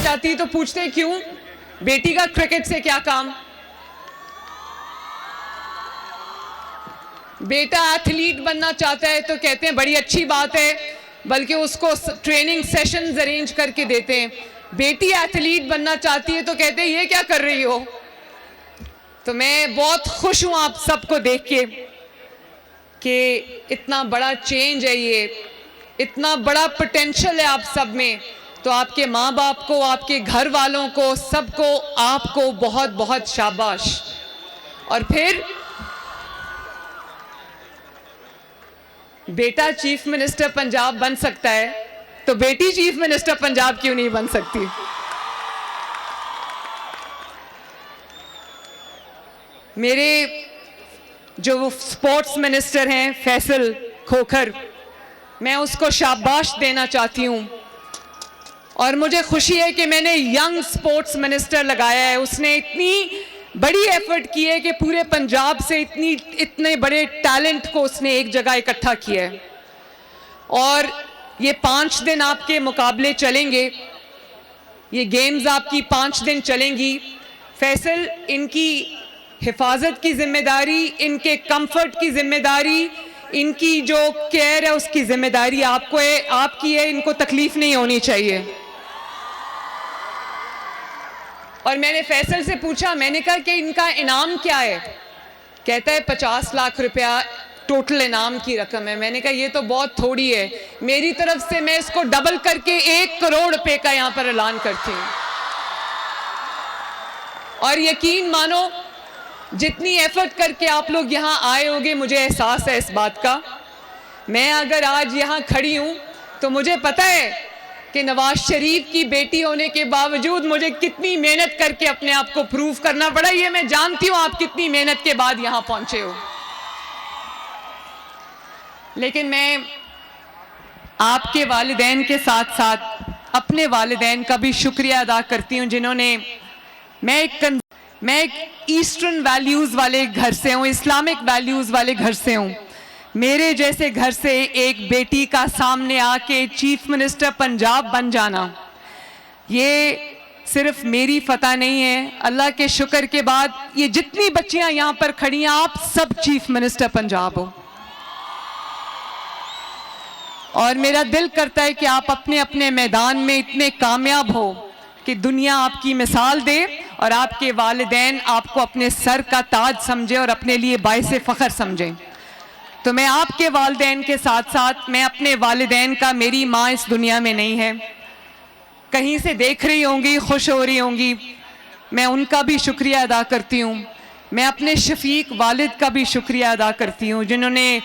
चाहती तो पूछते क्यों, बेटी का क्रिकेट से क्या काम। बेटा एथलीट बनना चाहता है तो कहते हैं बड़ी अच्छी बात है, बल्कि उसको ट्रेनिंग सेशंस अरेंज करके देते हैं। बेटी एथलीट बनना चाहती है तो कहते हैं ये क्या कर रही हो। तो मैं बहुत खुश हूं आप सबको देख के कि इतना बड़ा चेंज है, ये इतना बड़ा पोटेंशियल है आप सब में। तो आपके माँ बाप को, आपके घर वालों को, सबको आपको बहुत बहुत शाबाश। और फिर बेटा चीफ मिनिस्टर पंजाब बन सकता है तो बेटी चीफ मिनिस्टर पंजाब क्यों नहीं बन सकती। मेरे जो स्पोर्ट्स मिनिस्टर हैं फैसल खोखर, मैं उसको शाबाश देना चाहती हूं। और मुझे खुशी है कि मैंने यंग स्पोर्ट्स मिनिस्टर लगाया है। उसने इतनी बड़ी एफर्ट की है कि पूरे पंजाब से इतने बड़े टैलेंट को उसने एक जगह इकट्ठा किया है। और ये 5 दिन आपके मुकाबले चलेंगे, ये गेम्स आपकी 5 दिन चलेंगी। फैसल, इनकी हिफाजत की जिम्मेदारी, इनके कंफर्ट की जिम्मेदारी, इनकी जो केयर है उसकी जिम्मेदारी आपको है, आपकी है। इनको तकलीफ नहीं होनी चाहिए। और मैंने फैसल से पूछा, मैंने कहा कि इनका इनाम क्या है। कहता है 50 लाख रुपया टोटल इनाम की रकम है। मैंने कहा ये तो बहुत थोड़ी है, मेरी तरफ से मैं इसको डबल करके 1 करोड़ रुपए का यहां पर ऐलान करती हूं। और यकीन मानो, जितनी एफर्ट करके आप लोग यहां आए होंगे, मुझे एहसास है इस बात का। मैं अगर आज यहां खड़ी हूं तो मुझे पता है कि नवाज शरीफ की बेटी होने के बावजूद मुझे कितनी मेहनत करके अपने आप को प्रूव करना पड़ा। ये मैं जानती हूं आप कितनी मेहनत के बाद यहां पहुंचे हो। लेकिन मैं आपके वालिदैन के साथ साथ अपने वालिदैन का भी शुक्रिया अदा करती हूं, जिन्होंने, मैं एक ईस्टर्न वैल्यूज वाले घर से हूं, इस्लामिक वैल्यूज वाले घर से हूं। मेरे जैसे घर से एक बेटी का सामने आके चीफ मिनिस्टर पंजाब बन जाना, ये सिर्फ मेरी फतह नहीं है। अल्लाह के शुक्र के बाद ये जितनी बच्चियां यहां पर खड़ी हैं, आप सब चीफ मिनिस्टर पंजाब हो। और मेरा दिल करता है कि आप अपने अपने मैदान में इतने कामयाब हो कि दुनिया आपकी मिसाल दे और आपके वालिदैन आपको अपने सर का ताज समझे और अपने लिए बाइसे फ़ख्र समझें। तो मैं आपके वालिदैन के साथ साथ मैं अपने वालिदैन का, मेरी माँ इस दुनिया में नहीं है, कहीं से देख रही होंगी, खुश हो रही होंगी, मैं उनका भी शुक्रिया अदा करती हूँ। मैं अपने शफीक वालिद का भी शुक्रिया अदा करती हूँ, जिन्होंने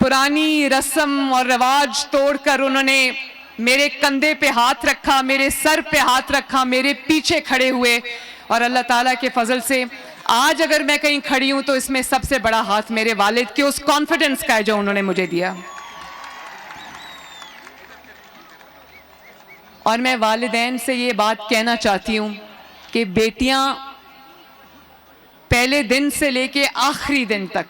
पुरानी रस्म और रिवाज तोड़कर उन्होंने मेरे कंधे पे हाथ रखा, मेरे सर पे हाथ रखा, मेरे पीछे खड़े हुए। और अल्लाह ताला के फजल से आज अगर मैं कहीं खड़ी हूं तो इसमें सबसे बड़ा हाथ मेरे वालिद के उस कॉन्फिडेंस का है जो उन्होंने मुझे दिया। और मैं वालिदैन से ये बात कहना चाहती हूं कि बेटियां पहले दिन से लेके आखिरी दिन तक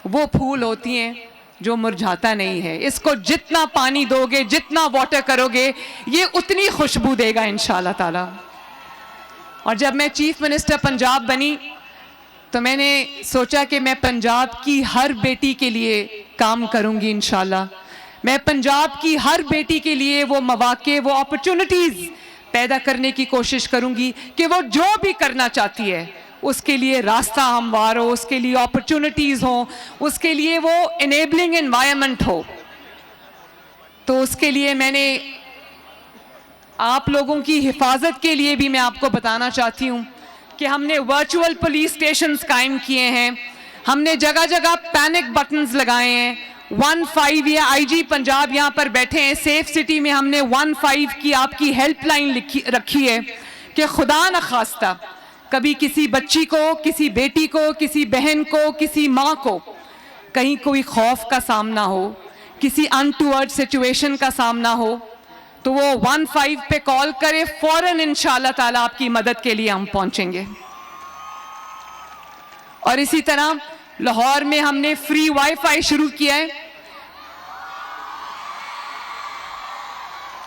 वो फूल होती हैं जो मुरझाता नहीं है। इसको जितना पानी दोगे, जितना वाटर करोगे, ये उतनी खुशबू देगा इंशाअल्लाह ताला। और जब मैं चीफ मिनिस्टर पंजाब बनी तो मैंने सोचा कि मैं पंजाब की हर बेटी के लिए काम करूंगी इंशाअल्लाह। मैं पंजाब की हर बेटी के लिए वो मौके, वो अपॉर्चुनिटीज़ पैदा करने की कोशिश करूंगी कि वो जो भी करना चाहती है उसके लिए रास्ता हमवार हो, उसके लिए अपॉर्चुनिटीज़ हो, उसके लिए वो इनेबलिंग एनवायरनमेंट हो। तो उसके लिए मैंने आप लोगों की हिफाजत के लिए भी मैं आपको बताना चाहती हूँ कि हमने वर्चुअल पुलिस स्टेशंस कायम किए हैं, हमने जगह जगह पैनिक बटन्स लगाए हैं। 15 या आईजी पंजाब यहाँ पर बैठे हैं, सेफ सिटी में हमने 15 की आपकी हेल्पलाइन रखी है कि खुदा न खास्ता कभी किसी बच्ची को, किसी बेटी को, किसी बहन को, किसी माँ को कहीं कोई खौफ का सामना हो, किसी अनटूवर्ड सिचुएशन का सामना हो, तो वो 15 पे कॉल करे, फौरन इंशाअल्लाह ताला आपकी मदद के लिए हम पहुंचेंगे। और इसी तरह लाहौर में हमने फ्री वाईफाई शुरू किया है।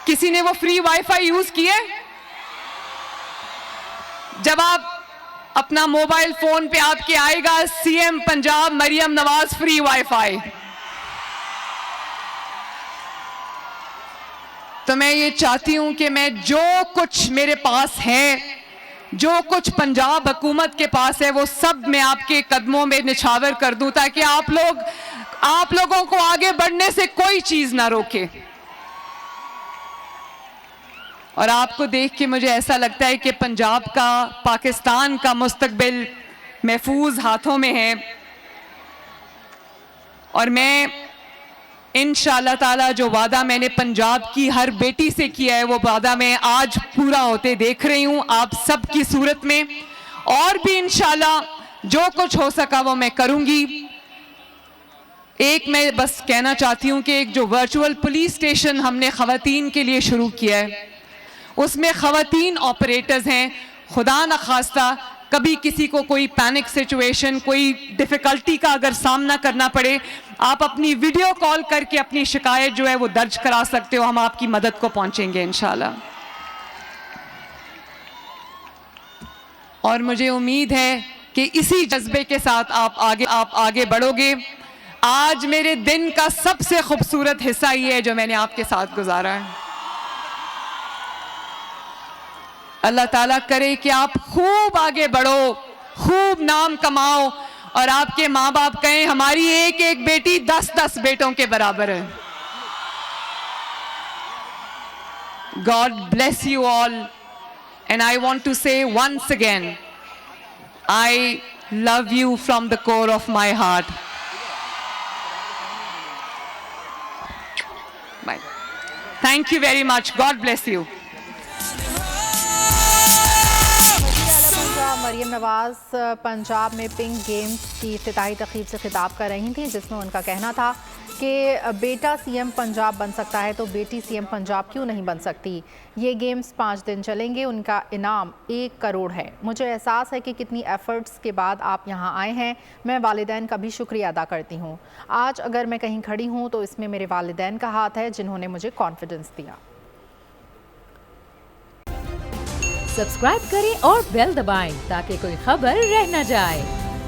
किसी ने वो फ्री वाईफाई यूज किया है? जब आप अपना मोबाइल फोन पे आपके आएगा CM Punjab Maryam Nawaz free wifi, तो मैं ये चाहती हूं कि मैं जो कुछ मेरे पास है, जो कुछ पंजाब हुकूमत के पास है, वो सब मैं आपके कदमों में निछावर कर दूं, ताकि आप लोगों को आगे बढ़ने से कोई चीज ना रोके। और आपको देख के मुझे ऐसा लगता है कि पंजाब का, पाकिस्तान का मुस्तकबिल महफूज हाथों में है। और मैं इंशाअल्लाह ताला जो वादा मैंने पंजाब की हर बेटी से किया है, वो वादा मैं आज पूरा होते देख रही हूं आप सब की सूरत में। और भी इंशाअल्लाह जो कुछ हो सका वो मैं करूंगी। एक मैं बस कहना चाहती हूं कि एक जो वर्चुअल पुलिस स्टेशन हमने ख़वातीन के लिए शुरू किया है, उसमें ख़वातीन ऑपरेटर्स हैं। खुदा न खास्ता कभी किसी को कोई पैनिक सिचुएशन, कोई डिफ़िकल्टी का अगर सामना करना पड़े, आप अपनी वीडियो कॉल करके अपनी शिकायत जो है वो दर्ज करा सकते हो। हम आपकी मदद को पहुंचेंगे इंशाल्लाह। और मुझे उम्मीद है कि इसी जज्बे के साथ आप आगे बढ़ोगे। आज मेरे दिन का सबसे खूबसूरत हिस्सा ये है जो मैंने आपके साथ गुजारा है। अल्लाह ताला करे कि आप खूब आगे बढ़ो, खूब नाम कमाओ, और आपके माँ बाप कहें हमारी एक एक बेटी 10-10 बेटों के बराबर है। God bless you all, and I want to say once again, I love you from the core of my heart. Bye. Thank you very much. God bless you. Maryam Nawaz Punjab में पिंक गेम्स की इफ्तिताही तक़रीब से खिताब कर रही थी, जिसमें उनका कहना था कि बेटा सीएम पंजाब बन सकता है तो बेटी सीएम पंजाब क्यों नहीं बन सकती। ये गेम्स 5 दिन चलेंगे, उनका इनाम 1 करोड़ है। मुझे एहसास है कि कितनी एफ़र्ट्स के बाद आप यहाँ आए हैं। मैं वालिदैन का भी शुक्रिया अदा करती हूँ। आज अगर मैं कहीं खड़ी हूँ तो इसमें मेरे वालिदैन का हाथ है, जिन्होंने मुझे कॉन्फिडेंस दिया। सब्सक्राइब करें और बेल दबाएं ताकि कोई खबर रह न जाए।